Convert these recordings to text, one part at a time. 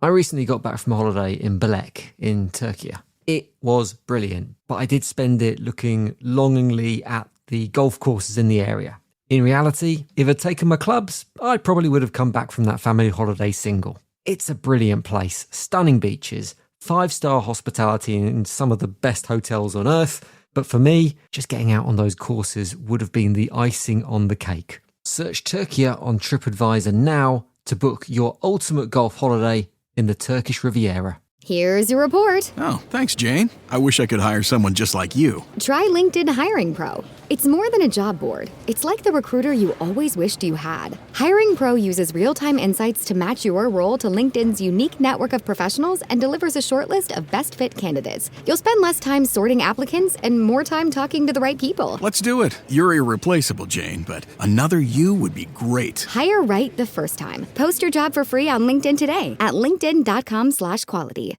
I recently got back from a holiday in Belek in Turkey. It was brilliant, but I did spend it looking longingly at the golf courses in the area. In reality, if I'd taken my clubs, I probably would have come back from that family holiday single. It's a brilliant place, stunning beaches, 5-star hospitality in some of the best hotels on earth, but for me, just getting out on those courses would have been the icing on the cake. Search Turkey on TripAdvisor now to book your ultimate golf holiday in the Turkish Riviera. Here's your report. Oh, thanks, Jane. I wish I could hire someone just like you. Try LinkedIn Hiring Pro. It's more than a job board. It's like the recruiter you always wished you had. Hiring Pro uses real-time insights to match your role to LinkedIn's unique network of professionals and delivers a shortlist of best fit candidates. You'll spend less time sorting applicants and more time talking to the right people. Let's do it. You're irreplaceable, Jane, but another you would be great. Hire right the first time. Post your job for free on LinkedIn today at linkedin.com/quality.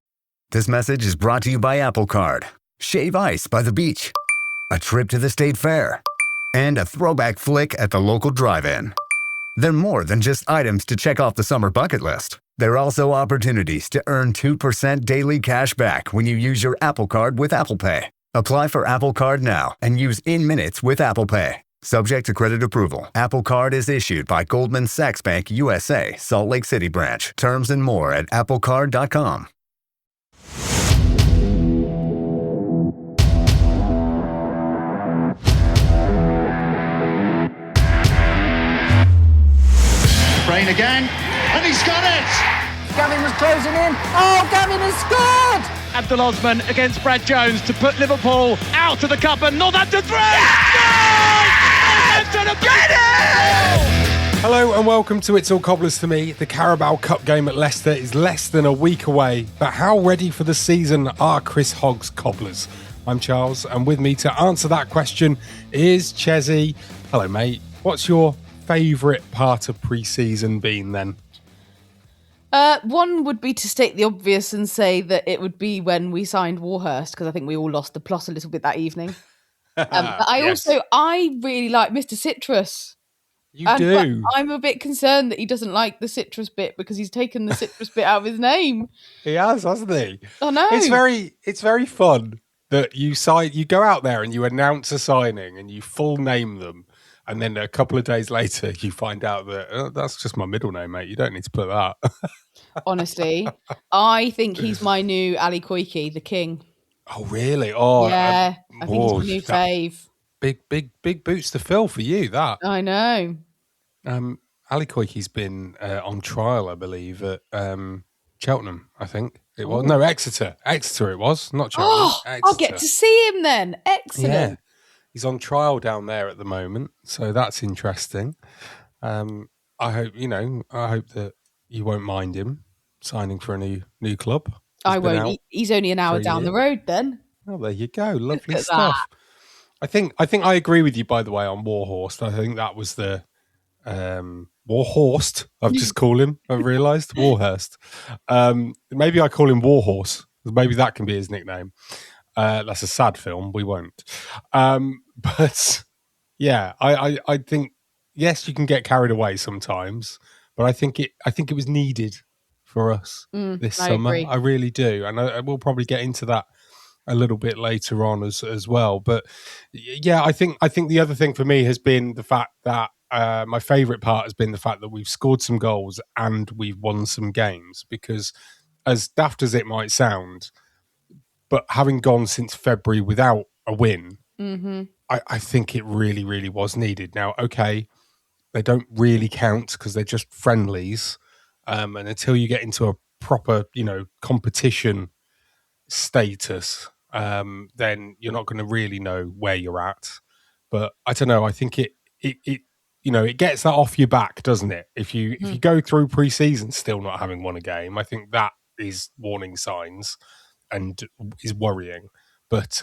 This message is brought to you by Apple Card. Shave ice by the beach, a trip to the state fair, and a throwback flick at the local drive-in. They're more than just items to check off the summer bucket list. They're also opportunities to earn 2% daily cash back when you use your Apple Card with Apple Pay. Apply for Apple Card now and use in-minutes with Apple Pay. Subject to credit approval. Apple Card is issued by Goldman Sachs Bank USA, Salt Lake City branch. Terms and more at applecard.com. Rain again, and he's got it! Gavin was closing in. Oh, Gavin has scored! Abdul Osman against Brad Jones to put Liverpool out of the cup, and Northampton 3! Hello and welcome to It's All Cobblers to Me. The Carabao Cup game at Leicester is less than a week away, but how ready for the season are Chris Hogg's Cobblers? I'm Charles, and with me to answer that question is Chessie. Hello, mate. What's your favourite part of pre-season been then? One would be to state the obvious and say that it would be when we signed Warhurst, because I think we all lost the plot a little bit that evening. But I really like Mr. Citrus. You do? I'm a bit concerned that he doesn't like the citrus bit because he's taken the citrus bit out of his name. He has, hasn't he? I know. It's very fun that you go out there and you announce a signing and you full name them. And then a couple of days later, you find out that that's just my middle name, mate. You don't need to put that. Honestly, I think he's my new Ali Koiki, the king. Oh, really? Oh, yeah. I think he's my new fave. Big boots to fill for you, that. I know. Ali Koiki's been on trial, I believe, at Cheltenham, I think. It was. No, Exeter. Exeter it was, not Cheltenham. Oh, I'll get to see him then. Excellent. Yeah. He's on trial down there at the moment, so that's interesting. I hope that you won't mind him signing for a new club. I won't. He's only an hour down the road then. Oh, there you go. Lovely stuff. I think I agree with you, by the way, on Warhorse. I think that was the Warhorst. I've just called him. I've realised Warhurst. Maybe I call him Warhorse. Maybe that can be his nickname. That's a sad film. We won't. But yeah, I think yes, you can get carried away sometimes, but I think it was needed for us this summer. Agree. I really do, and we'll probably get into that a little bit later on as well. But yeah, I think the other thing for me has been the fact that my favourite part has been the fact that we've scored some goals and we've won some games. Because as daft as it might sound, but having gone since February without a win, I think it really, really was needed. Now, okay, they don't really count because they're just friendlies. And until you get into a proper, competition status, then you're not going to really know where you're at. But I don't know. I think it gets that off your back, doesn't it? If you go through pre-season still not having won a game, I think that is warning signs and is worrying. But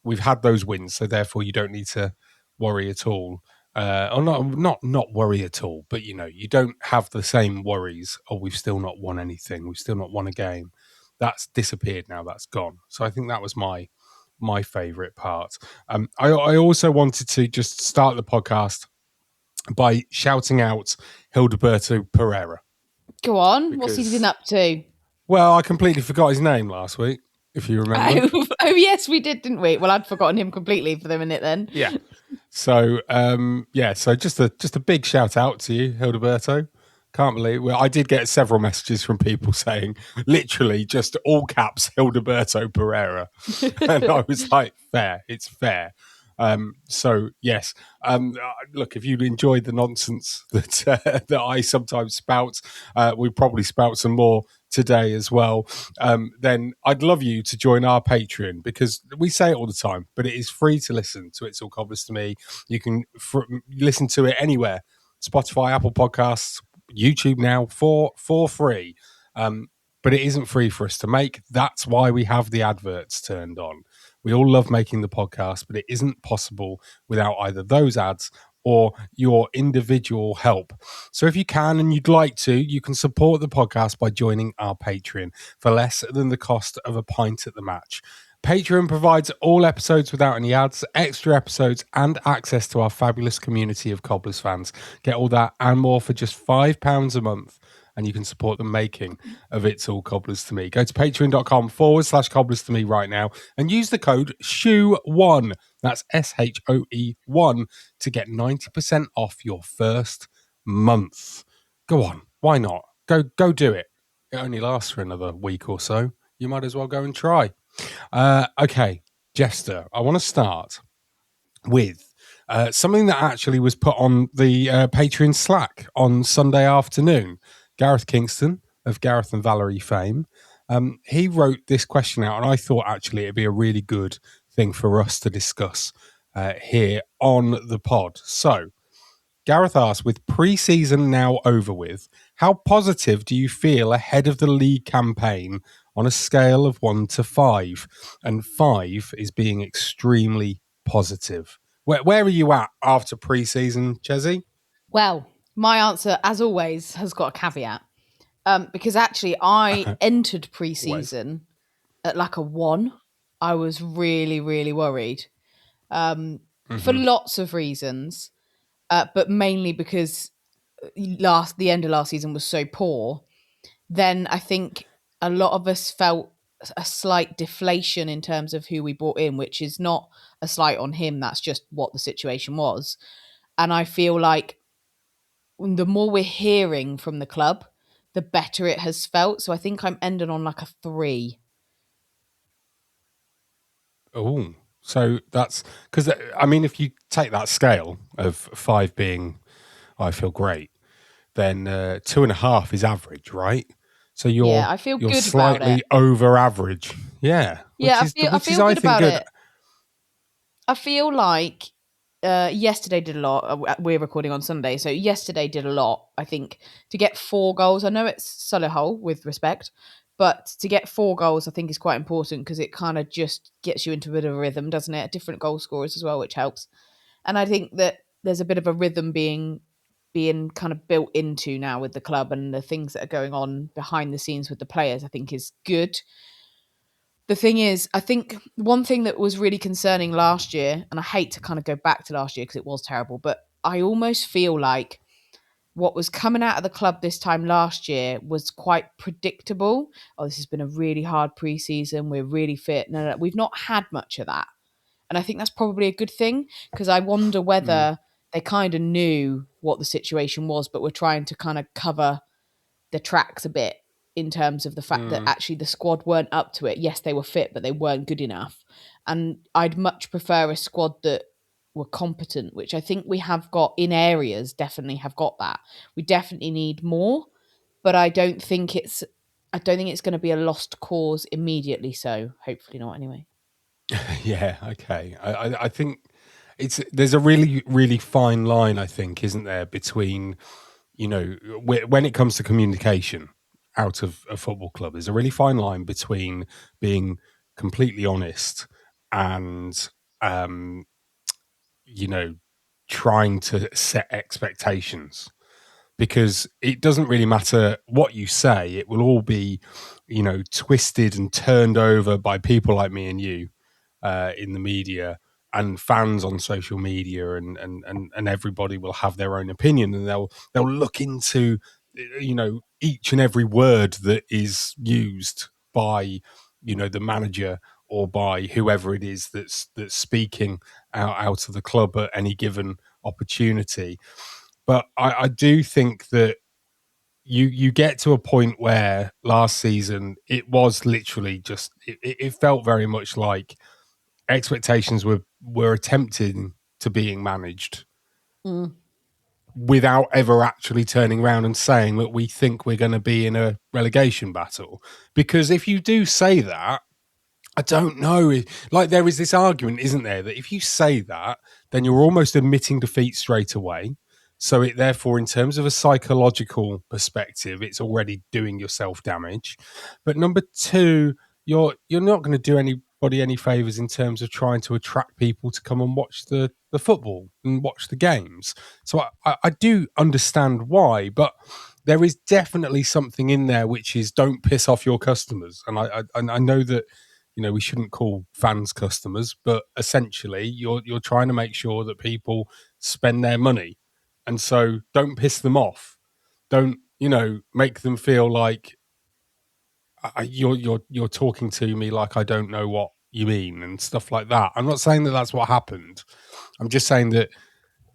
we've had those wins, so therefore you don't need to worry at all. Or not worry at all, but you don't have the same worries. Oh, we've still not won anything. We've still not won a game. That's disappeared now. That's gone. So I think that was my favourite part. I also wanted to just start the podcast by shouting out Hildeberto Pereira. Go on. What's he been up to? Well, I completely forgot his name last week, if you remember. Oh, yes, we did, didn't we? Well, I'd forgotten him completely for the minute then. Yeah. So, so just a big shout out to you, Hildeberto. Can't believe. Well, I did get several messages from people saying, literally, just all caps, Hildeberto Pereira, and I was like, fair, it's fair. So yes, look, if you enjoyed the nonsense that that I sometimes spout, we probably spout some more today as well. Then I'd love you to join our Patreon, because we say it all the time, but it is free to listen to It's All Cobblers to Me. You can listen to it anywhere: Spotify, Apple Podcasts, YouTube now for free. But it isn't free for us to make. That's why we have the adverts turned on. We all love making the podcast, but it isn't possible without either those ads or your individual help. So if you can and you'd like to, you can support the podcast by joining our Patreon for less than the cost of a pint at the match. Patreon provides all episodes without any ads, extra episodes, and access to our fabulous community of Cobblers fans. Get all that and more for just £5 a month, and you can support the making of It's All Cobblers to Me. Go to patreon.com/Cobblers to Me right now and use the code SHOE1, that's SHOE1, to get 90% off your first month. Go on, why not? Go do it. It only lasts for another week or so. You might as well go and try. Okay, Jester, I want to start with something that actually was put on the Patreon Slack on Sunday afternoon. Gareth Kingston of Gareth and Valerie fame, he wrote this question out, and I thought actually it'd be a really good thing for us to discuss here on the pod. So, Gareth asked, with pre-season now over with, how positive do you feel ahead of the league campaign on a scale of 1 to 5? And 5 is being extremely positive. Where are you at after pre-season, Chessie? Well, my answer, as always, has got a caveat. Because actually, I entered pre-season at like a 1. I was really, really worried for lots of reasons, but mainly because the end of last season was so poor. Then I think a lot of us felt a slight deflation in terms of who we brought in, which is not a slight on him. That's just what the situation was. And I feel like the more we're hearing from the club, the better it has felt. So I think I'm ending on like a 3. Oh, so that's because, I mean, if you take that scale of 5 being, I feel great, then 2.5 is average, right? So I feel you're good slightly about it. over average. Yeah. Yeah, I feel good about it. I feel like yesterday did a lot. We're recording on Sunday, so yesterday did a lot. I think to get 4 goals. I know it's Solihull, with respect, but to get 4 goals, I think is quite important because it kind of just gets you into a bit of a rhythm, doesn't it? Different goal scorers as well, which helps. And I think that there's a bit of a rhythm being kind of built into now with the club, and the things that are going on behind the scenes with the players, I think is good. The thing is, I think one thing that was really concerning last year, and I hate to kind of go back to last year because it was terrible, but I almost feel like what was coming out of the club this time last year was quite predictable. Oh, this has been a really hard pre-season. We're really fit. No, we've not had much of that. And I think that's probably a good thing, because I wonder whether they kind of knew what the situation was, but were trying to kind of cover the tracks a bit in terms of the fact that actually the squad weren't up to it. Yes, they were fit, but they weren't good enough. And I'd much prefer a squad that were competent, which I think we have got in areas, definitely have got that. We definitely need more, but I don't think it's going to be a lost cause immediately. So hopefully not anyway. Yeah, okay. I think there's a really, really fine line, I think, isn't there, between, when it comes to communication out of a football club, there's a really fine line between being completely honest and, trying to set expectations. Because it doesn't really matter what you say, it will all be, twisted and turned over by people like me and you in the media, and fans on social media, and everybody will have their own opinion, and they'll look into each and every word that is used by, the manager or by whoever it is that's speaking out of the club at any given opportunity. But I do think that you get to a point where last season it was literally just it felt very much like expectations were attempting to being managed without ever actually turning around and saying that we think we're going to be in a relegation battle. Because if you do say that, I don't know. Like, there is this argument, isn't there, that if you say that, then you're almost admitting defeat straight away. So it therefore, in terms of a psychological perspective, it's already doing yourself damage. But number two, you're not going to do anybody any favours in terms of trying to attract people to come and watch the football and watch the games. So I do understand why, but there is definitely something in there which is don't piss off your customers. And I know that, we shouldn't call fans customers, but essentially you're trying to make sure that people spend their money. And so don't piss them off. Don't, make them feel like you're talking to me like I don't know what you mean and stuff like that. I'm not saying that that's what happened. I'm just saying that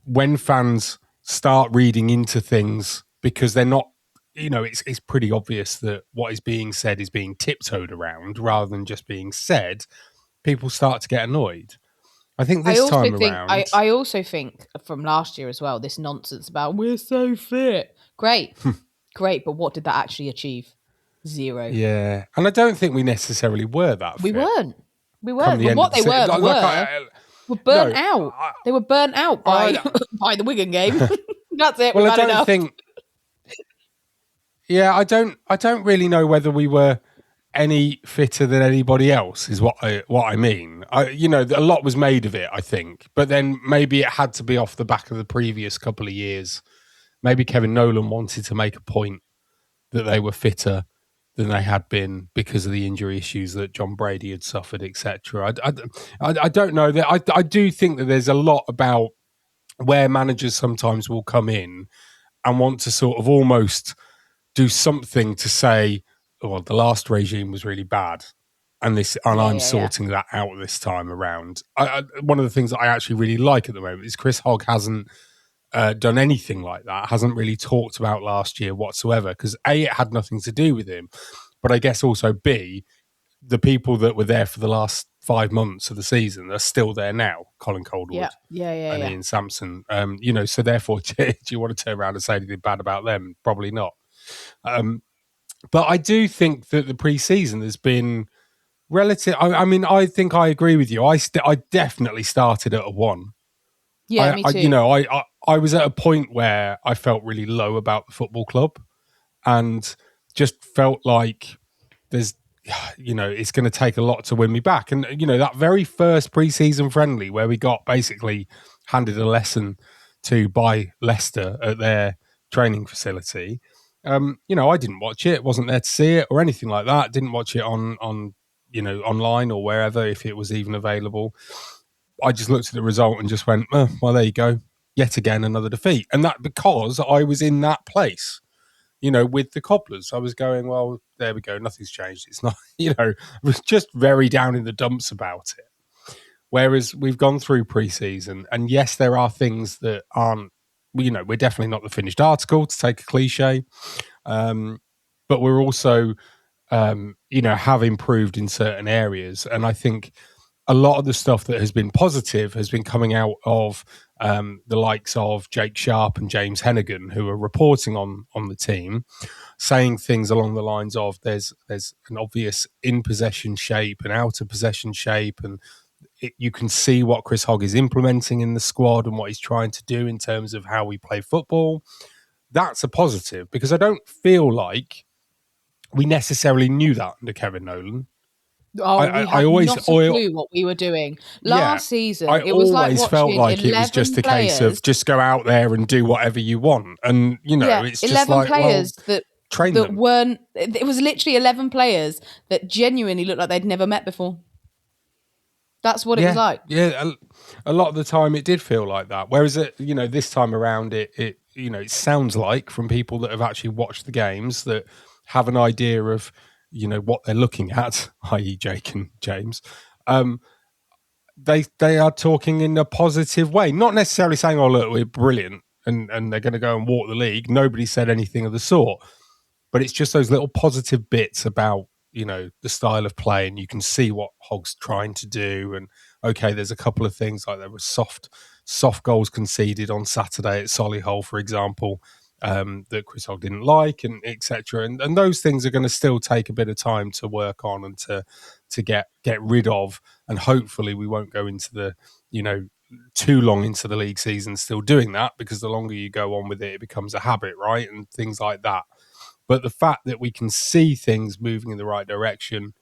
when fans start reading into things because they're not, it's pretty obvious that what is being said is being tiptoed around rather than just being said, people start to get annoyed. I think this time around... I also think from last year as well, this nonsense about we're so fit. Great. Great. But what did that actually achieve? Zero. Yeah. And I don't think we necessarily were that fit. We weren't. But what they were burnt out. They were burnt out by by the Wigan game. That's it. Well, I don't think... Yeah, I don't really know whether we were any fitter than anybody else is what I mean. A lot was made of it, I think, but then maybe it had to be off the back of the previous couple of years. Maybe Kevin Nolan wanted to make a point that they were fitter than they had been because of the injury issues that John Brady had suffered, etc. I don't know. I do think that there's a lot about where managers sometimes will come in and want to sort of almost do something to say, well, the last regime was really bad, and I'm sorting that out this time around. One of the things that I actually really like at the moment is Chris Hogg hasn't done anything like that, hasn't really talked about last year whatsoever, because A, it had nothing to do with him, but I guess also B, the people that were there for the last 5 months of the season are still there now. Colin Coldwood, and Ian Sampson. So therefore, do you want to turn around and say anything bad about them? Probably not. But I do think that the pre-season has been relative. I mean, I think I agree with you. I definitely started at a 1. Yeah, me too. I was at a point where I felt really low about the football club and just felt like there's, it's going to take a lot to win me back. And, that very first pre-season friendly where we got basically handed a lesson to by Leicester at their training facility. I didn't watch it. Wasn't there to see it or anything like that. Didn't watch it on online or wherever, if it was even available. I just looked at the result and just went, well, there you go. Yet again, another defeat. And that because I was in that place, with the Cobblers. I was going, well, there we go. Nothing's changed. It's not, I was just very down in the dumps about it. Whereas we've gone through pre-season and yes, there are things that aren't, we're definitely not the finished article, to take a cliche. But we're also, have improved in certain areas. And I think a lot of the stuff that has been positive has been coming out of the likes of Jake Sharp and James Hennigan, who are reporting on the team, saying things along the lines of there's an obvious in-possession shape and out-of-possession shape, and you can see what Chris Hogg is implementing in the squad and what he's trying to do in terms of how we play football. That's a positive, because I don't feel like we necessarily knew that under Kevin Nolan. Oh, I always not a clue what we were doing last season. It was like felt like it was just a case of just go out there and do whatever you want, and it's just 11 like players that them. Weren't. It was literally 11 players that genuinely looked like they'd never met before. That's what it was like. Yeah, a lot of the time it did feel like that. Whereas this time around, it it sounds like from people that have actually watched the games that have an idea of, what they're looking at, i.e. Jake and James, they are talking in a positive way, not necessarily saying, oh, look, we're brilliant and they're going to go and walk the league. Nobody said anything of the sort, but it's just those little positive bits about, the style of play, and you can see what Hogg's trying to do. And okay, there's a couple of things, like there were soft goals conceded on Saturday at Solihull, for example, that Chris Hogg didn't like, and etc. And those things are going to still take a bit of time to work on and to get rid of. And hopefully we won't go into the, too long into the league season still doing that, because the longer you go on with it, it becomes a habit, right? And things like that. But the fact that we can see things moving in the right direction,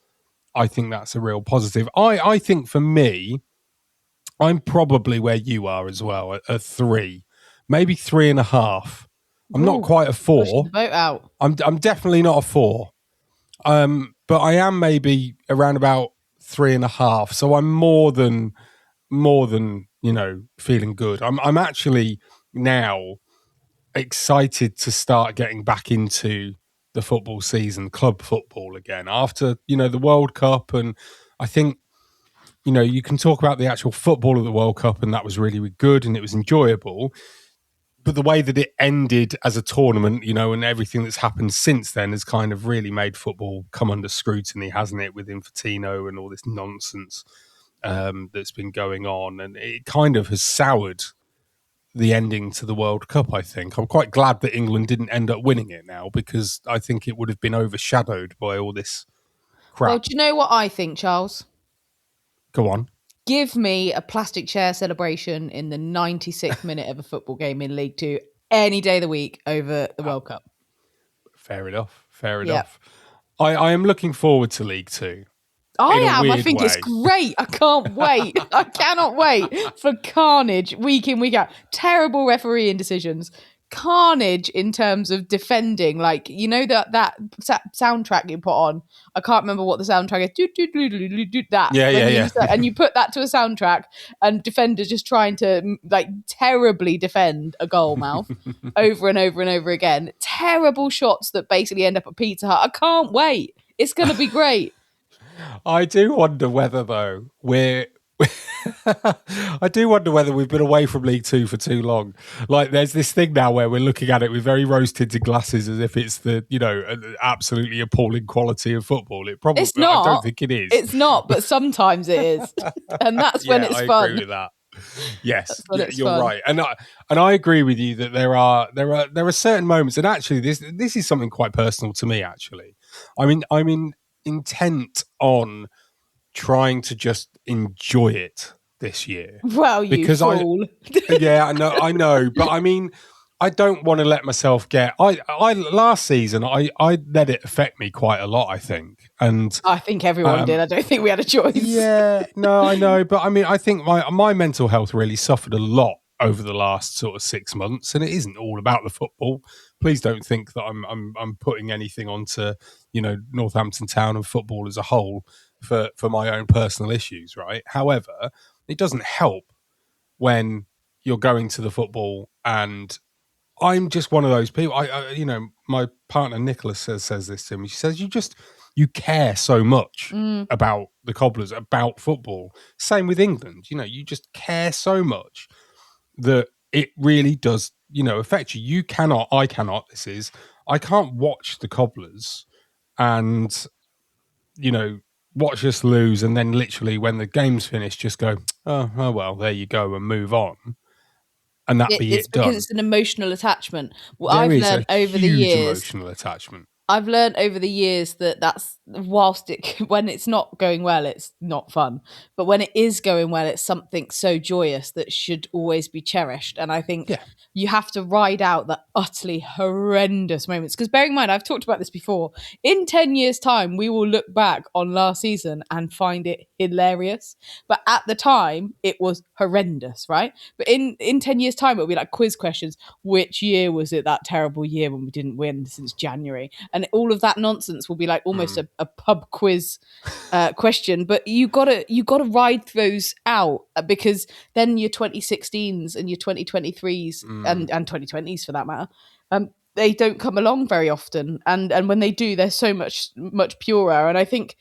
I think that's a real positive. I think for me, I'm probably where you are as well, a 3, maybe 3.5. I'm not quite a 4. Pushing the boat out. I'm definitely not a 4. But I am maybe around about 3.5. So I'm more than feeling good. I'm actually now excited to start getting back into the football season, club football again, after the World Cup. And I think you can talk about the actual football of the World Cup, and that was really, really good and it was enjoyable. But the way that it ended as a tournament, and everything that's happened since then has kind of really made football come under scrutiny, hasn't it, with Infantino and all this nonsense that's been going on. And it kind of has soured the ending to the World Cup, I think. I'm quite glad that England didn't end up winning it now, because I think it would have been overshadowed by all this crap. Well, do you know what I think, Charles? Go on. Give me a plastic chair celebration in the 96th minute of a football game in League Two any day of the week over the World Cup. Fair enough. I am looking forward to League Two. I am. I think it's great. I can't wait. I cannot wait for carnage week in, week out. Terrible refereeing decisions. Carnage in terms of defending. Like, that soundtrack you put on. I can't remember what the soundtrack is. That. Yeah. And you put that to a soundtrack, and defenders just trying to terribly defend a goal mouth over and over and over again. Terrible shots that basically end up at Pizza Hut. I can't wait. It's going to be great. I do wonder whether, though, I do wonder whether we've been away from League Two for too long. Like, there's this thing now where we're looking at it with very rose-tinted glasses, as if it's the, an absolutely appalling quality of football. It probably, it's not. I don't think it is. It's not, but sometimes it is, and that's when it's I fun. I agree with that. Yes, you're fun. Right, and I agree with you that there are certain moments, and actually, this is something quite personal to me. Actually, I mean, intent on trying to just enjoy it this year. Well, you fool. I know, but I mean, I don't want to let myself get. I last season I let it affect me quite a lot, I think, and I think everyone did. I don't think we had a choice. Yeah, no, I know, but I mean, I think my mental health really suffered a lot over the last sort of 6 months, and it isn't all about the football. Please don't think that I'm putting anything onto Northampton Town and football as a whole for my own personal issues, right? However, it doesn't help when you're going to the football, and I'm just one of those people. My partner Nicholas says this to me. She says, you care so much about the Cobblers, about football. Same with England. You just care so much that it really does, affect you. I can't watch the Cobblers and, watch us lose, and then literally when the game's finished, just go, oh well, there you go, and move on. And that be it done. Because it's an emotional attachment. Well, I've learned over the years. Emotional attachment. I've learned over the years that's when it's not going well, it's not fun. But when it is going well, it's something so joyous that should always be cherished. And I think you have to ride out the utterly horrendous moments. Because bearing in mind, I've talked about this before. In 10 years' time, we will look back on last season and find it hilarious. But at the time, it was horrendous, right? But in 10 years' time, it'll be like quiz questions. Which year was it that terrible year when we didn't win since January? And all of that nonsense will be like almost a a pub quiz question, but you gotta ride those out, because then your 2016s and your 2023s and 2020s for that matter, they don't come along very often, and when they do, they're so much purer. And I think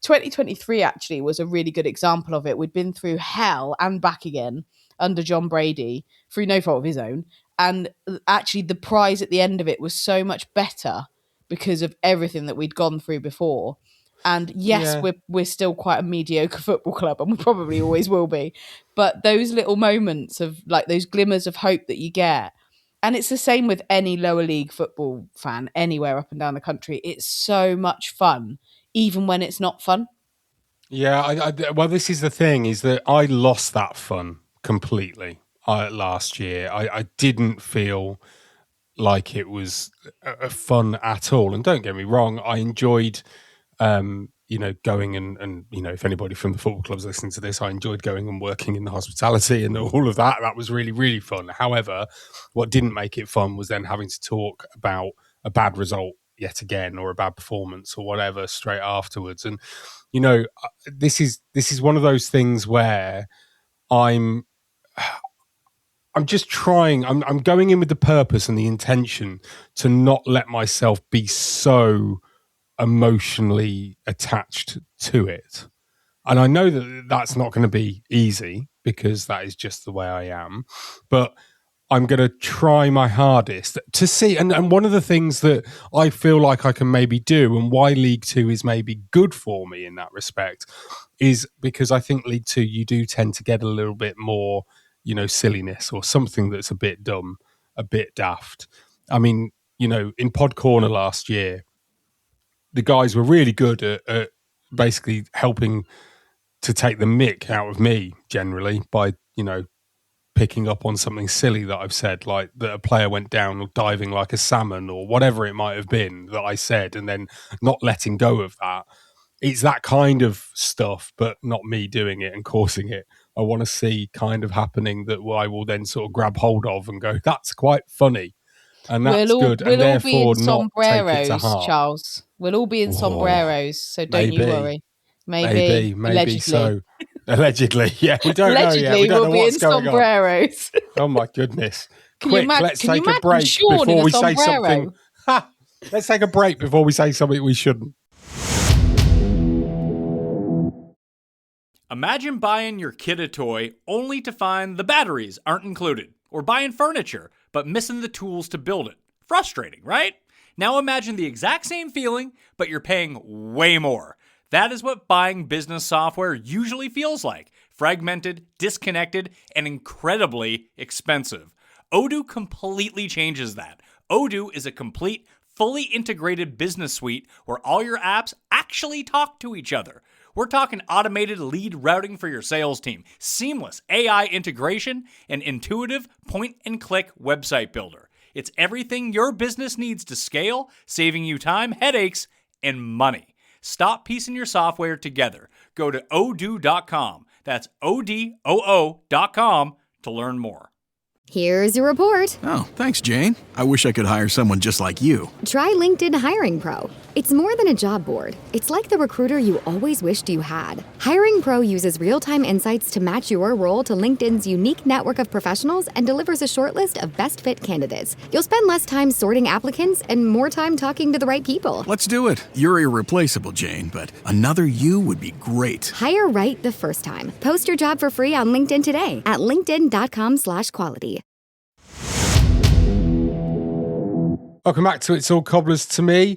2023 actually was a really good example of it. We'd been through hell and back again under John Brady through no fault of his own, and actually the prize at the end of it was so much better because of everything that we'd gone through before. And yes, we're still quite a mediocre football club, and we probably always will be, but those little moments of like those glimmers of hope that you get, and it's the same with any lower league football fan anywhere up and down the country, it's so much fun even when it's not fun. Yeah, well, this is the thing, is that I lost that fun completely last year. I didn't feel like it was fun at all. And don't get me wrong, I enjoyed, going and if anybody from the football clubs listening to this, I enjoyed going and working in the hospitality and all of that. That was really, really fun. However, what didn't make it fun was then having to talk about a bad result yet again, or a bad performance or whatever straight afterwards. And this is one of those things where I'm just trying. I'm going in with the purpose and the intention to not let myself be so emotionally attached to it. And I know that that's not going to be easy, because that is just the way I am. But I'm going to try my hardest to see. And one of the things that I feel like I can maybe do, and why League Two is maybe good for me in that respect, is because I think League Two, you do tend to get a little bit more, silliness or something that's a bit dumb, a bit daft. I mean, in Pod Corner last year, the guys were really good at basically helping to take the mick out of me generally by, picking up on something silly that I've said, like that a player went down diving like a salmon or whatever it might have been that I said, and then not letting go of that. It's that kind of stuff, but not me doing it and causing it. I want to see kind of happening that I will then sort of grab hold of and go, that's quite funny. And that's good. We'll and all therefore be in not take it to sombreros, heart. Charles. We'll all be in sombreros, so don't you worry. Maybe allegedly. So. Allegedly, yeah. We don't know yet. We don't will know be what's in going sombreros. on. Oh my goodness. Can Quick, you imagine, let's take a break before we say something. Let's take a break before we say something we shouldn't. Imagine buying your kid a toy only to find the batteries aren't included, or buying furniture but missing the tools to build it. Frustrating, right? Now imagine the exact same feeling, but you're paying way more. That is what buying business software usually feels like. Fragmented, disconnected, and incredibly expensive. Odoo completely changes that. Odoo is a complete, fully integrated business suite where all your apps actually talk to each other. We're talking automated lead routing for your sales team, seamless AI integration, and intuitive point-and-click website builder. It's everything your business needs to scale, saving you time, headaches, and money. Stop piecing your software together. Go to odoo.com. That's odoo.com to learn more. Here's your report. Oh, thanks, Jane. I wish I could hire someone just like you. Try LinkedIn Hiring Pro. It's more than a job board. It's like the recruiter you always wished you had. Hiring Pro uses real-time insights to match your role to LinkedIn's unique network of professionals and delivers a short list of best fit candidates. You'll spend less time sorting applicants and more time talking to the right people. Let's do it. You're irreplaceable, Jane, but another you would be great. Hire right the first time. Post your job for free on LinkedIn today at linkedin.com/quality. Welcome back to It's All Cobblers to Me.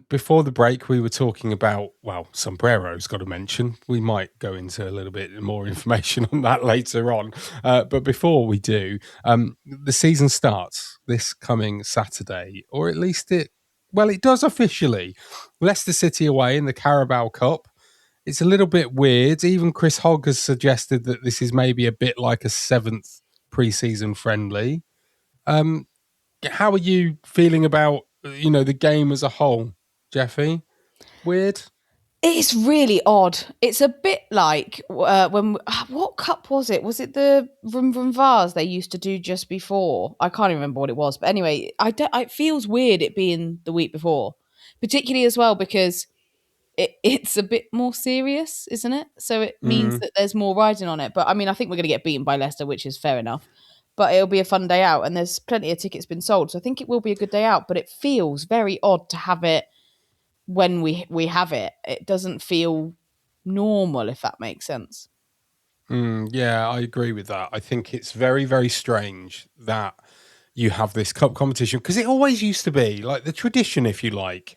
Before the break, we were talking about, sombreros, got to mention. We might go into a little bit more information on that later on. But before we do, the season starts this coming Saturday, or at least it does officially. Leicester City away in the Carabao Cup. It's a little bit weird. Even Chris Hogg has suggested that this is maybe a bit like a 7th pre-season friendly. How are you feeling about, the game as a whole, Jeffy? Weird? It's really odd. It's a bit like what cup was it? Was it the Vroom Vroom Vars they used to do just before? I can't even remember what it was. But anyway, it feels weird it being the week before, particularly as well because it's a bit more serious, isn't it? So it means that there's more riding on it. But I mean, I think we're going to get beaten by Leicester, which is fair enough. But it'll be a fun day out, and there's plenty of tickets been sold. So I think it will be a good day out. But it feels very odd to have it when we have it. It doesn't feel normal, if that makes sense. Yeah, I agree with that. I think it's very, very strange that you have this cup competition, because it always used to be like the tradition, if you like,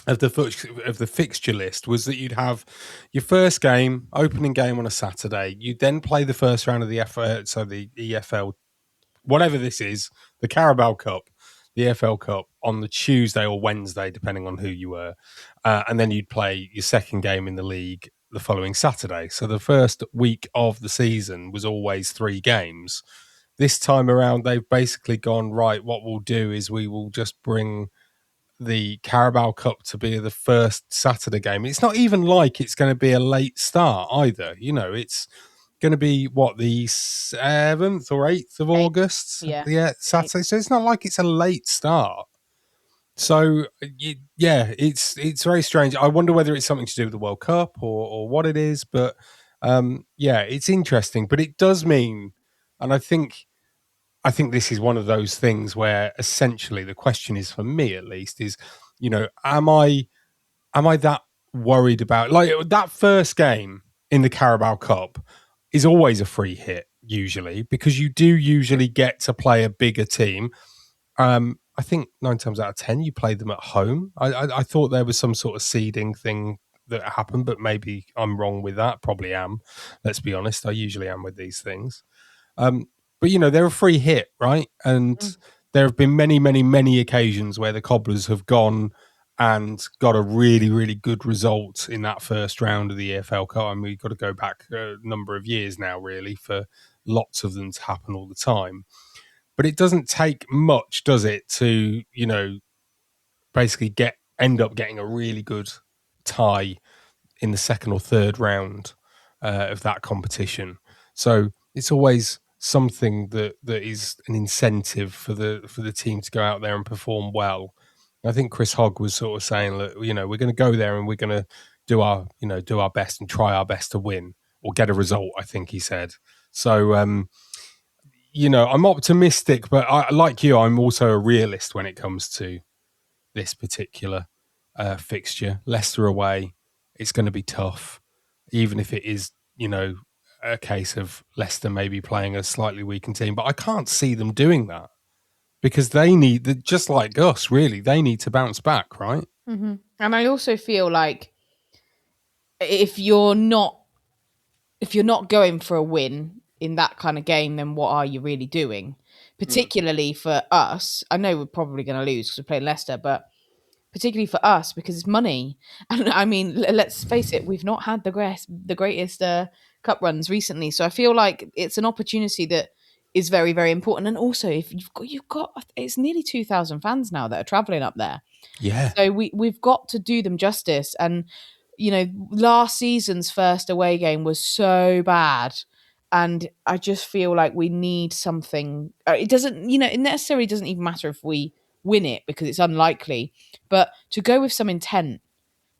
of the fixture list was that you'd have your first game, opening game on a Saturday. You'd then play the first round of the EFL, whatever this is, the Carabao Cup, the EFL Cup on the Tuesday or Wednesday, depending on who you were. And then you'd play your second game in the league the following Saturday. So the first week of the season was always 3 games. This time around, they've basically gone, right, what we'll do is we will just bring the Carabao Cup to be the first Saturday game. It's not even like it's going to be a late start either. You know, it's going to be, the 7th or 8th of August? Yeah, Saturday. So it's not like it's a late start. So, it's very strange. I wonder whether it's something to do with the World Cup or what it is. But, it's interesting. But it does mean, and I think this is one of those things where essentially the question is, for me at least, is, am I that worried about, like, that first game in the Carabao Cup is always a free hit usually, because you do usually get to play a bigger team. I think 9 times out of 10 you play them at home. I thought there was some sort of seeding thing that happened, but maybe I'm wrong with that. Probably am. Let's be honest. I usually am with these things. But, they're a free hit, right? And there have been many, many, many occasions where the Cobblers have gone and got a really, really good result in that first round of the EFL Cup. I mean, we've got to go back a number of years now, really, for lots of them to happen all the time. But it doesn't take much, does it, to, basically end up getting a really good tie in the second or third round of that competition. So it's always something that is an incentive for the team to go out there and perform well. I think Chris Hogg was sort of saying, look, we're going to go there and we're going to do our best and try our best to win or get a result, I think he said. So, I'm optimistic, but like you, I'm also a realist when it comes to this particular fixture. Leicester away, it's going to be tough, even if it is, a case of Leicester maybe playing a slightly weakened team. But I can't see them doing that, because they need, just like us, really, they need to bounce back, right? Mm-hmm. And I also feel like if you're not going for a win in that kind of game, then what are you really doing? Particularly for us, I know we're probably going to lose because we're playing Leicester, but particularly for us, because it's money. And I mean, let's face it, we've not had the greatest cup runs recently. So I feel like it's an opportunity that is very, very important. And also, if you've got it's nearly 2,000 fans now that are traveling up there. Yeah. So we've got to do them justice. And last season's first away game was so bad. And I just feel like we need something. It doesn't, it necessarily doesn't even matter if we win it, because it's unlikely. But to go with some intent,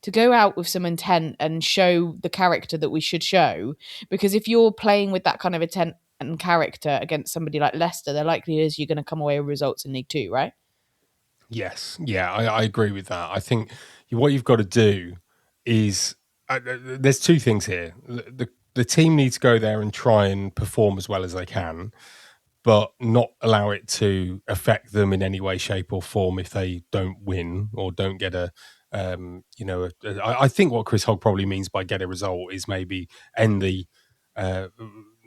to go out with some intent and show the character that we should show. Because if you're playing with that kind of intent and character against somebody like Leicester, the likelihood is you're going to come away with results in League Two, right? Yes. Yeah, I agree with that. I think what you've got to do is, there's 2 things here. The team needs to go there and try and perform as well as they can, but not allow it to affect them in any way, shape or form if they don't win or don't get I think what Chris Hogg probably means by get a result is maybe end the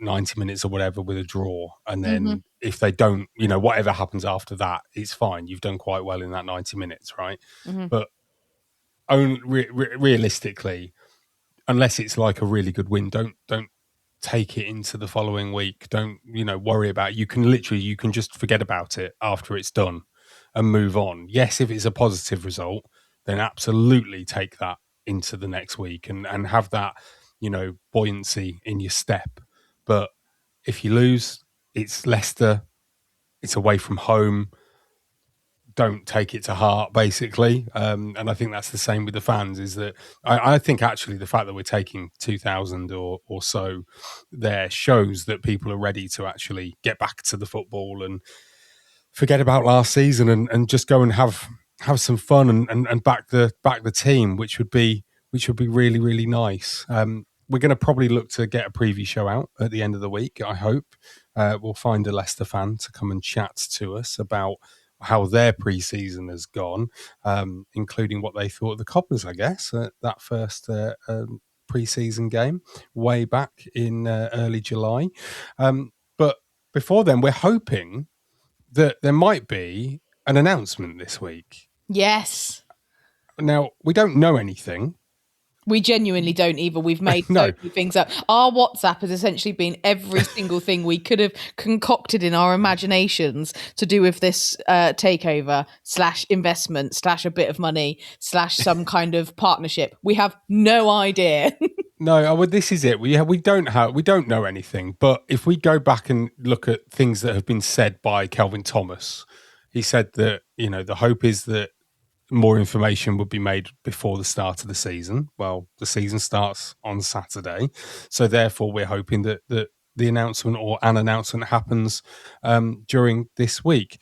90 minutes or whatever with a draw. And then if they don't, whatever happens after that, it's fine. You've done quite well in that 90 minutes, right? But realistically, unless it's like a really good win, don't take it into the following week. Don't, worry about it. You can just forget about it after it's done and move on. Yes, if it's a positive result, then absolutely take that into the next week and have that, buoyancy in your step. But if you lose, it's Leicester, it's away from home. don't take it to heart, basically. And I think that's the same with the fans, is that I think actually the fact that we're taking 2,000 or so there shows that people are ready to actually get back to the football and forget about last season and just go and have some fun and back the team, which would be really, really nice. We're going to probably look to get a preview show out at the end of the week, I hope. We'll find a Leicester fan to come and chat to us about how their pre-season has gone, including what they thought of the Cobblers, I guess, that first pre-season game way back in early July. But before then, we're hoping that there might be an announcement this week. Yes. Now, we don't know anything. We genuinely don't either. We've made so many things up. Our WhatsApp has essentially been every single thing we could have concocted in our imaginations to do with this takeover / investment / a bit of money / some kind of partnership. We have no idea. No, well, this is it. We don't know anything. But if we go back and look at things that have been said by Kelvin Thomas, he said that, you know, the hope is that more information would be made before the start of the season. Well, the season starts on Saturday, so therefore we're hoping that the announcement or an announcement happens during this week.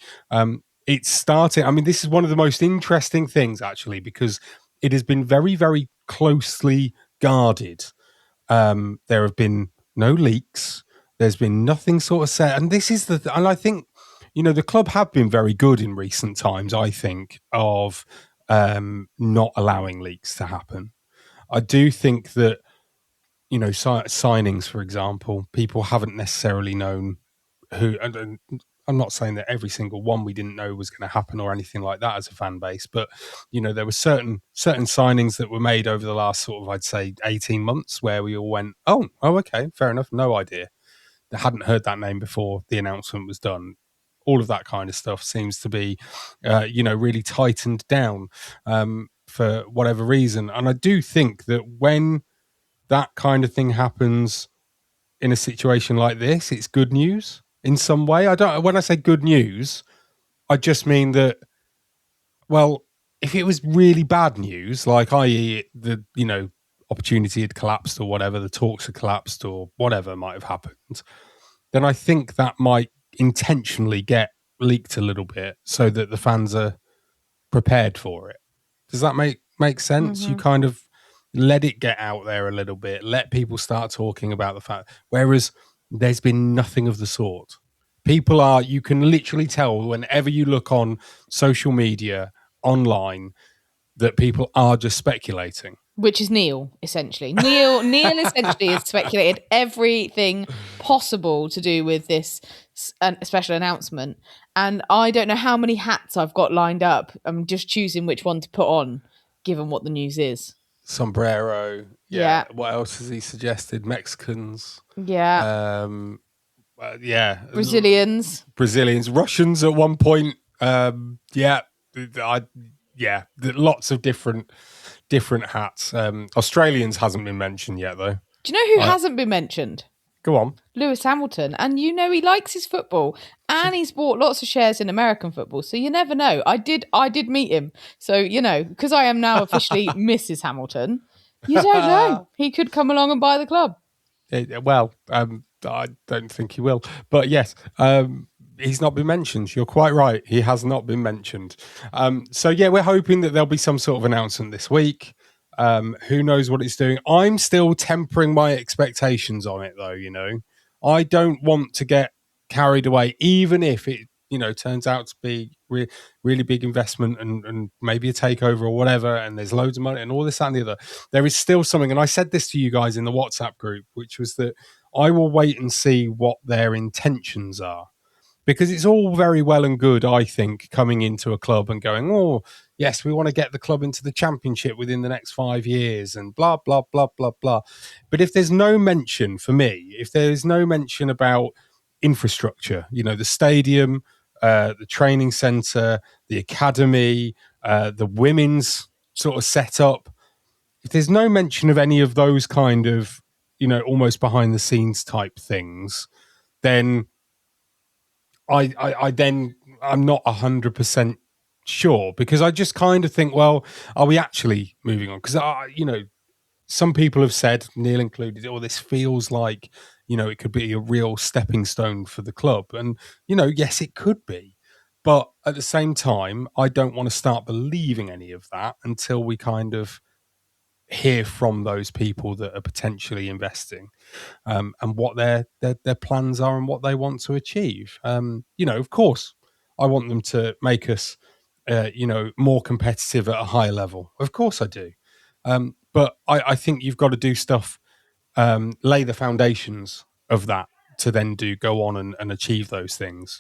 It's starting. I mean, this is one of the most interesting things, actually, because it has been very, very closely guarded. There have been no leaks. There's been nothing sort of said, and this is and I think, you know, the club have been very good in recent times, I think, of not allowing leaks to happen. I do think that, you know, signings, for example, people haven't necessarily known who, and I'm not saying that every single one we didn't know was going to happen or anything like that as a fan base, but, you know, there were certain signings that were made over the last sort of, I'd say, 18 months where we all went, oh, okay, fair enough, no idea. They hadn't heard that name before the announcement was done. All of that kind of stuff seems to be, you know, really tightened down for whatever reason. And I do think that when that kind of thing happens in a situation like this, it's good news in some way. When I say good news, I just mean that, well, if it was really bad news, like i.e. the, you know, opportunity had collapsed or whatever, the talks had collapsed or whatever might have happened, then I think that might intentionally get leaked a little bit so that the fans are prepared for it. Does that make sense? Mm-hmm. You kind of let it get out there a little bit, let people start talking about the fact, whereas there's been nothing of the sort. You can literally tell whenever you look on social media, online, that people are just speculating. Which is Neil, essentially. Neil essentially has speculated everything possible to do with this special announcement. And I don't know how many hats I've got lined up. I'm just choosing which one to put on, given what the news is. Sombrero. Yeah. What else has he suggested? Mexicans. Yeah. Brazilians. Russians at one point. Lots of different hats. Australians hasn't been mentioned yet, though. Do you know who hasn't been mentioned? Go on. Lewis Hamilton. And you know he likes his football, and he's bought lots of shares in American football, so you never know. I did meet him, so, you know, because I am now officially Mrs. Hamilton, you don't know. He could come along and buy the club. I don't think he will, but yes, he's not been mentioned. You're quite right. He has not been mentioned. So yeah, we're hoping that there'll be some sort of announcement this week. Who knows what it's doing? I'm still tempering my expectations on it, though. You know, I don't want to get carried away, even if it, you know, turns out to be really big investment and maybe a takeover or whatever, and there's loads of money and all this, that, and the other. There is still something, and I said this to you guys in the WhatsApp group, which was that I will wait and see what their intentions are. Because it's all very well and good, I think, coming into a club and going, oh, yes, we want to get the club into the championship within the next 5 years and blah, blah, blah, blah, blah. But if there's no mention, for me, if there is no mention about infrastructure, you know, the stadium, the training centre, the academy, the women's sort of setup, if there's no mention of any of those kind of, you know, almost behind the scenes type things, then I'm not 100% sure, because I just kind of think, well, are we actually moving on? Because, some people have said, Neil included, this feels like, it could be a real stepping stone for the club. And, yes, it could be. But at the same time, I don't want to start believing any of that until we kind of hear from those people that are potentially investing, and what their plans are and what they want to achieve. Of course, I want them to make us, more competitive at a higher level. Of course I do. But I think you've got to do stuff, lay the foundations of that to then go on and achieve those things.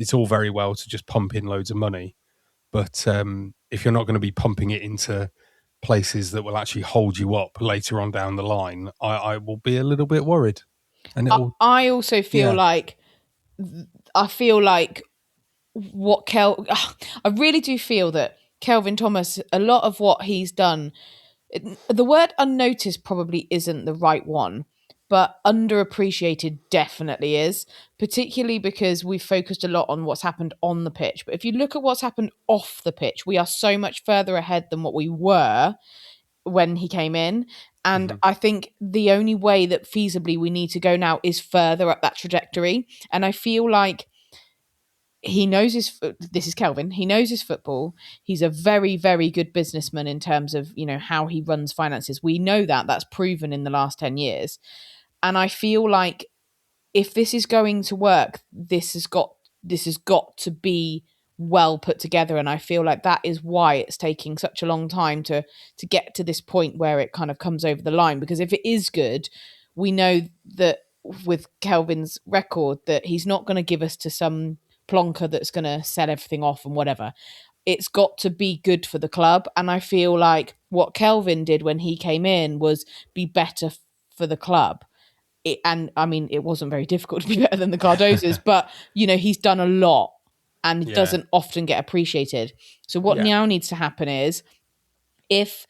It's all very well to just pump in loads of money, but if you're not going to be pumping it into places that will actually hold you up later on down the line, I will be a little bit worried. And I also feel like I really do feel that Kelvin Thomas, a lot of what he's done, the word unnoticed probably isn't the right one, but underappreciated definitely is, particularly because we've focused a lot on what's happened on the pitch. But if you look at what's happened off the pitch, we are so much further ahead than what we were when he came in. And I think the only way that feasibly we need to go now is further up that trajectory. And I feel like he knows this is Kelvin. He knows his football. He's a very, very good businessman in terms of, how he runs finances. We know that's proven in the last 10 years. And I feel like if this is going to work, this has got to be well put together. And I feel like that is why it's taking such a long time to get to this point where it kind of comes over the line. Because if it is good, we know that with Kelvin's record that he's not going to give us to some plonker that's going to sell everything off and whatever. It's got to be good for the club. And I feel like what Kelvin did when he came in was be better for the club. It wasn't very difficult to be better than the Cardozas, but, he's done a lot and doesn't often get appreciated. So what now needs to happen is, if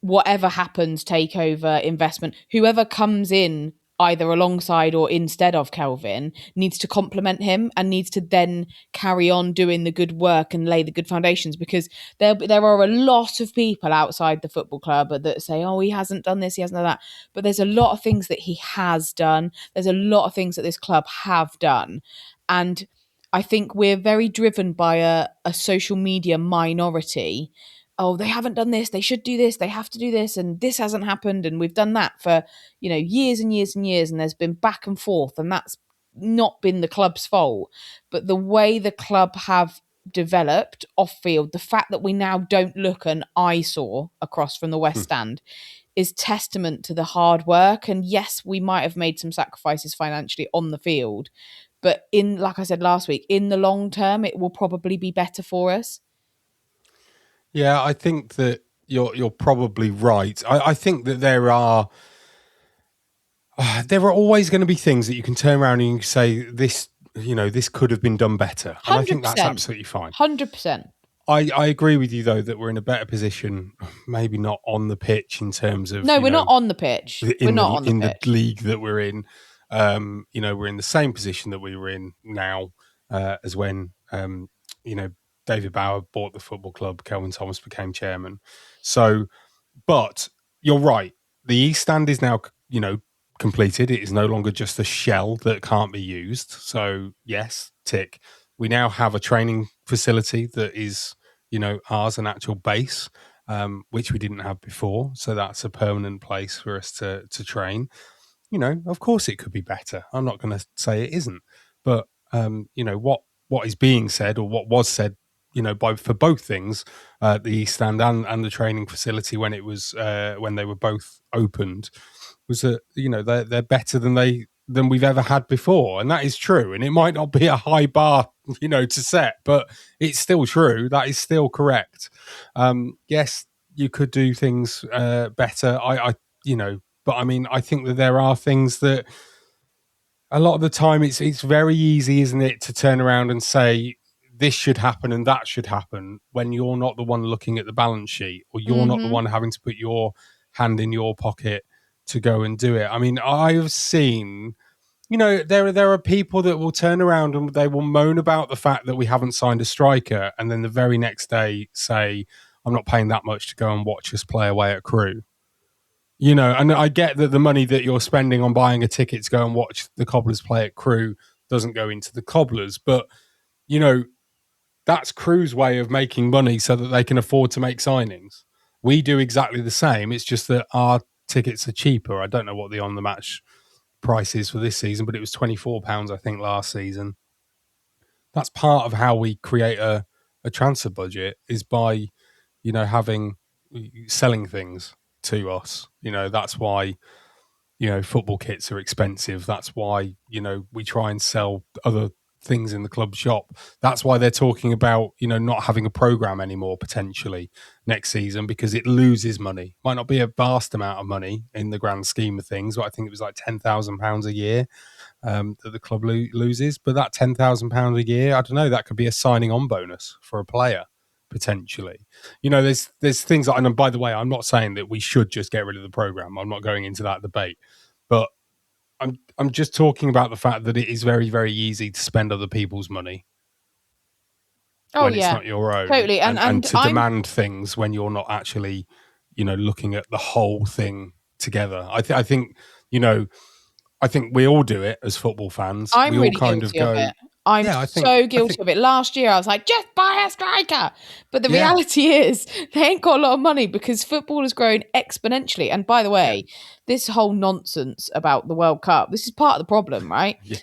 whatever happens, takeover, investment, whoever comes in either alongside or instead of Kelvin needs to complement him and needs to then carry on doing the good work and lay the good foundations, because there are a lot of people outside the football club that say, oh, he hasn't done this, he hasn't done that. But there's a lot of things that he has done. There's a lot of things that this club have done. And I think we're very driven by a social media minority. Oh, they haven't done this, they should do this, they have to do this, and this hasn't happened, and we've done that for, years and years and years, and there's been back and forth, and that's not been the club's fault. But the way the club have developed off field, the fact that we now don't look an eyesore across from the West Stand is testament to the hard work. And yes, we might have made some sacrifices financially on the field, but like I said last week, in the long term, it will probably be better for us. Yeah, I think that you're probably right. I think that there are always going to be things that you can turn around and you can say, this could have been done better. And 100%. I think that's absolutely fine. 100%. I agree with you, though, that we're in a better position, maybe not on the pitch in terms of... No, we're not on the pitch. We're not on the pitch. In the league that we're in, we're in the same position that we were in now as when, David Bauer bought the football club, Kelvin Thomas became chairman. So, but you're right. The East Stand is now, completed. It is no longer just a shell that can't be used. So, yes, tick. We now have a training facility that is, ours, an actual base, which we didn't have before. So that's a permanent place for us to train. Of course it could be better. I'm not going to say it isn't. But, what is being said, or what was said, for both things, the East Stand and the training facility when it was when they were both opened, was that they're better than we've ever had before, and that is true. And it might not be a high bar, to set, but it's still true. That is still correct. Yes, you could do things better. But I mean, I think that there are things that a lot of the time it's very easy, isn't it, to turn around and say, this should happen and that should happen, when you're not the one looking at the balance sheet, or you're not the one having to put your hand in your pocket to go and do it. I mean, I've seen, there are people that will turn around and they will moan about the fact that we haven't signed a striker, and then the very next day say, I'm not paying that much to go and watch us play away at Crewe. And I get that the money that you're spending on buying a ticket to go and watch the Cobblers play at Crewe doesn't go into the Cobblers, but that's Crewe's way of making money so that they can afford to make signings. We do exactly the same. It's just that our tickets are cheaper. I don't know what the on the match price is for this season, but it was £24, I think, last season. That's part of how we create a transfer budget, is by selling things to us. That's why football kits are expensive. That's why we try and sell other things in the club shop. That's why they're talking about not having a program anymore potentially next season, because it loses money. Might not be a vast amount of money in the grand scheme of things, but I think it was like £10,000 a year that the club loses. But that £10,000 a year, I don't know, that could be a signing on bonus for a player potentially. There's things that, and by the way, I'm not saying that we should just get rid of the program. I'm not going into that debate, but I'm just talking about the fact that it is very, very easy to spend other people's money when it's not your own. Totally. And to demand things when you're not actually, looking at the whole thing together. I think we all do it as football fans. I'm really guilty of it. I'm so guilty of it. Last year, I was like, just buy a striker. But the reality is, they ain't got a lot of money because football has grown exponentially. And by the way, this whole nonsense about the World Cup, this is part of the problem, right? Yeah,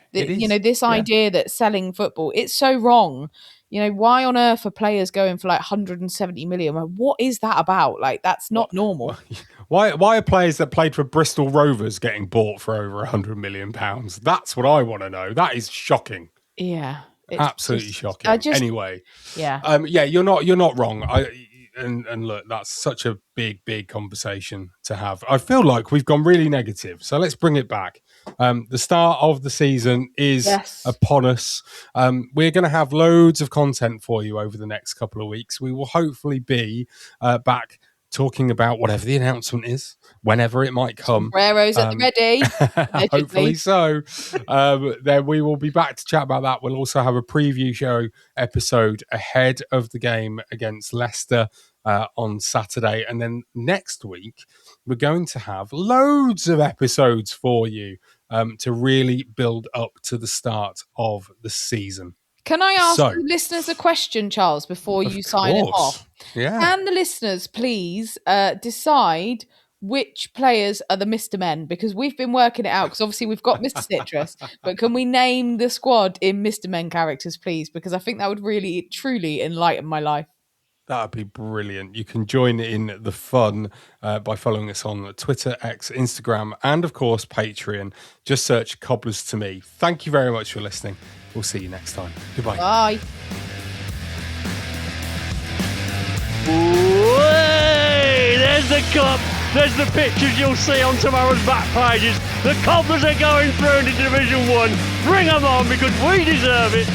this idea that selling football, it's so wrong. Why on earth are players going for like 170 million? What is that about? Like, that's not normal. Why are players that played for Bristol Rovers getting bought for over £100 million? That's what I want to know. That is shocking. Yeah, absolutely shocking. Anyway, you're not wrong. And look, that's such a big conversation to have. I feel like we've gone really negative, so let's bring it back. The start of the season is upon us. We're going to have loads of content for you over the next couple of weeks. We will hopefully be back talking about whatever the announcement is, whenever it might come. Raros at the ready. Hopefully so. Then we will be back to chat about that. We'll also have a preview show episode ahead of the game against Leicester on Saturday. And then next week, we're going to have loads of episodes for you to really build up to the start of the season. Can I ask the listeners a question, Charles, before you sign it off? Yeah. Can the listeners please decide which players are the Mr. Men? Because we've been working it out, because obviously we've got Mr. Citrus, but can we name the squad in Mr. Men characters, please? Because I think that would really, truly enlighten my life. That would be brilliant. You can join in the fun by following us on Twitter, X, Instagram, and of course, Patreon. Just search Cobblers to Me. Thank you very much for listening. We'll see you next time. Goodbye. Bye. Way! There's the cup. There's the pictures you'll see on tomorrow's back pages. The Cobblers are going through into Division 1. Bring them on, because we deserve it.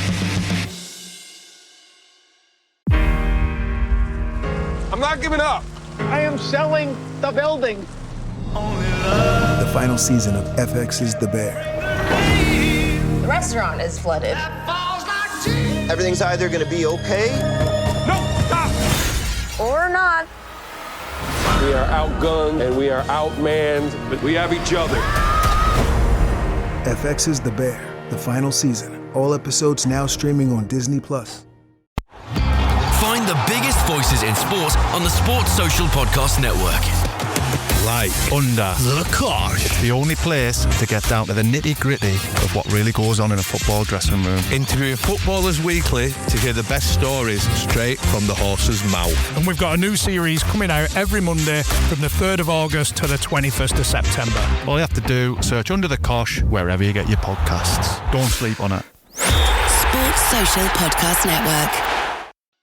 I'm not giving up. I am selling the building. The final season of FX's The Bear. The restaurant is flooded. Everything's either going to be okay. No, stop! Or not. We are outgunned and we are outmanned, but we have each other. FX's The Bear, the final season. All episodes now streaming on Disney+. Find the biggest voices in sport on the Sports Social Podcast Network. Right under the cosh. The only place to get down to the nitty-gritty of what really goes on in a football dressing room. Interviewing footballers weekly to hear the best stories straight from the horse's mouth. And we've got a new series coming out every Monday from the 3rd of August to the 21st of September. All you have to do, search Under the Cosh wherever you get your podcasts. Don't sleep on it. Sports Social Podcast Network.